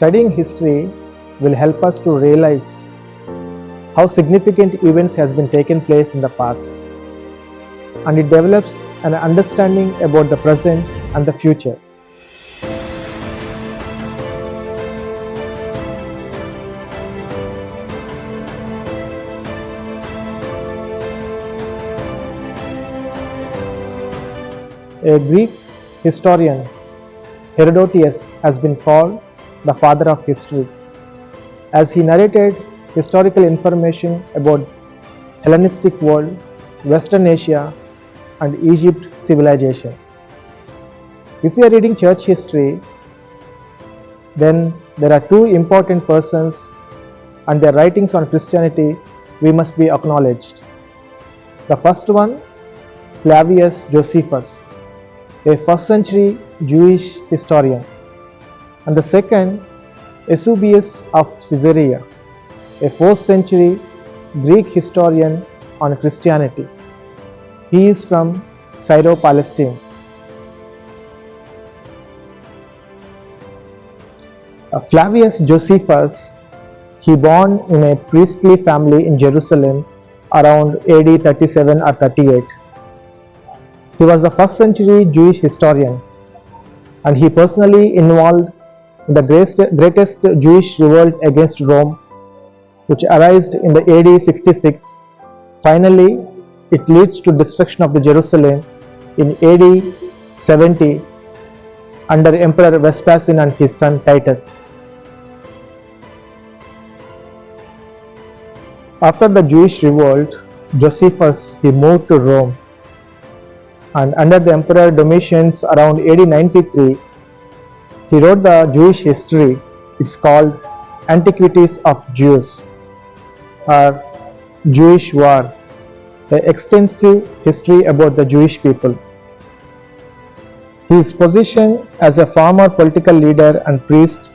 Studying history will help us to realize how significant events has been taken place in the past, and it develops an understanding about the present and the future. A Greek historian, Herodotus, has been called the father of history, as he narrated historical information about Hellenistic world, Western Asia, and Egypt civilization. If we are reading church history, then there are two important persons and their writings on Christianity we must be acknowledged. The first one, Flavius Josephus, a 1st century Jewish historian, and the second, Eusebius of Caesarea, a 4th century Greek historian on Christianity. He is from Syro-Palestine. Flavius Josephus, he born in a priestly family in Jerusalem around AD 37 or 38. He was a 1st century Jewish historian, and he personally involved in the greatest Jewish revolt against Rome, which arose in the AD 66. Finally, it leads to destruction of the Jerusalem in AD 70 under Emperor Vespasian and his son Titus. After the Jewish revolt, Josephus he moved to Rome, and under the Emperor Domitian's around AD 93, he wrote the Jewish history. It's called Antiquities of Jews or Jewish War, an extensive history about the Jewish people. His position as a former political leader and priest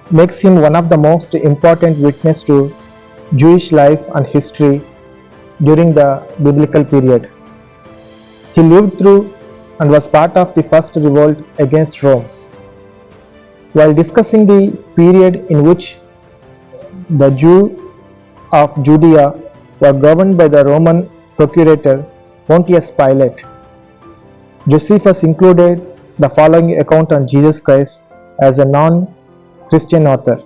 makes him one of the most important witnesses to Jewish life and history during the biblical period. He lived through and was part of the first revolt against Rome. While discussing the period in which the Jews of Judea were governed by the Roman procurator Pontius Pilate, Josephus included the following account on Jesus Christ as a non-Christian author.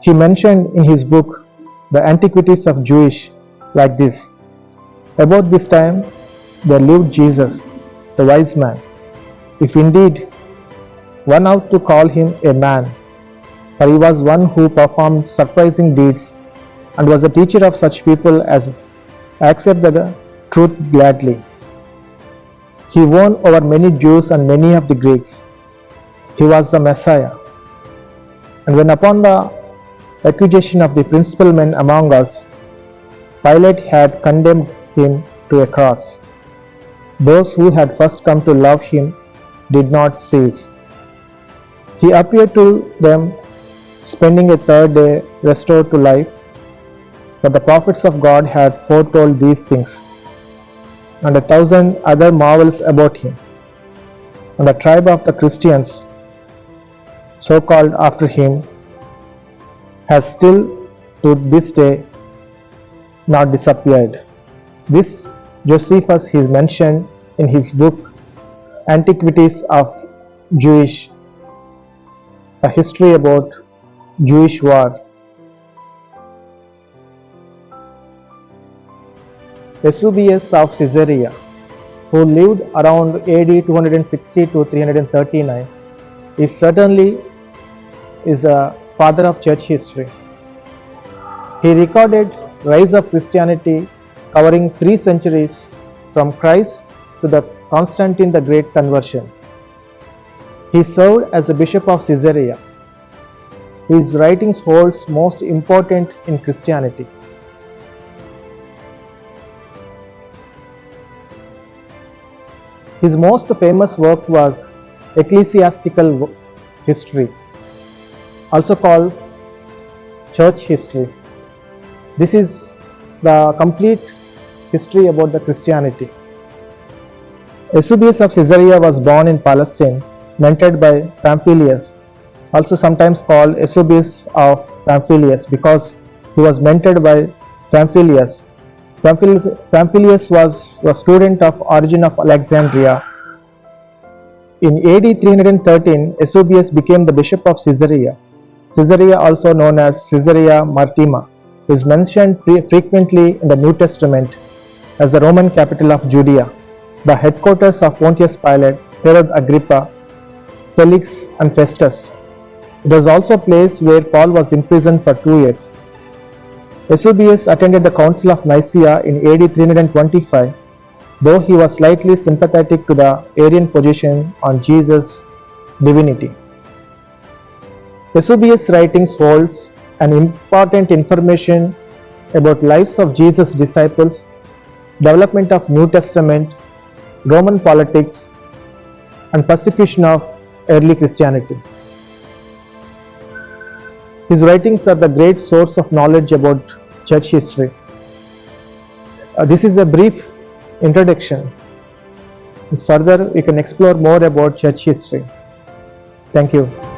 He mentioned in his book The Antiquities of Jewish like this: about this time there lived Jesus, the wise man, if indeed one ought to call him a man, for he was one who performed surprising deeds, and was a teacher of such people as accept the truth gladly. He won over many Jews and many of the Greeks. He was the Messiah. And when upon the accusation of the principal men among us, Pilate had condemned him to a cross, those who had first come to love him did not cease. He appeared to them, spending a 3rd day restored to life, but the prophets of God had foretold these things, and 1,000 other marvels about him. And the tribe of the Christians, so called after him, has still to this day not disappeared. This Josephus is mentioned in his book Antiquities of Jewish, a history about Jewish war. Eusebius of Caesarea, who lived around AD 260 to 339, is certainly a father of church history. He recorded rise of Christianity covering 3 centuries from Christ to the Constantine the Great conversion. He served as a bishop of Caesarea. His writings holds most important in Christianity. His most famous work was Ecclesiastical History, also called Church History. This is the complete history about the Christianity. Eusebius of Caesarea was born in Palestine, mentored by Pamphilus, also sometimes called Eusebius of Pamphylius, because he was mentored by Pamphilus. Pamphilus was a student of Origen of Alexandria. In AD 313, Eusebius became the bishop of Caesarea. Caesarea, also known as Caesarea Maritima, is mentioned frequently in the New Testament as the Roman capital of Judea, the headquarters of Pontius Pilate, Herod Agrippa, Felix, and Festus. It was also a place where Paul was imprisoned for 2 years. Eusebius attended the Council of Nicaea in AD 325, though he was slightly sympathetic to the Arian position on Jesus' divinity. Eusebius' writings holds an important information about lives of Jesus' disciples, development of New Testament, Roman politics, and persecution of early Christianity. His writings are the great source of knowledge about church history. This is a brief introduction. Further, we can explore more about church history. Thank you.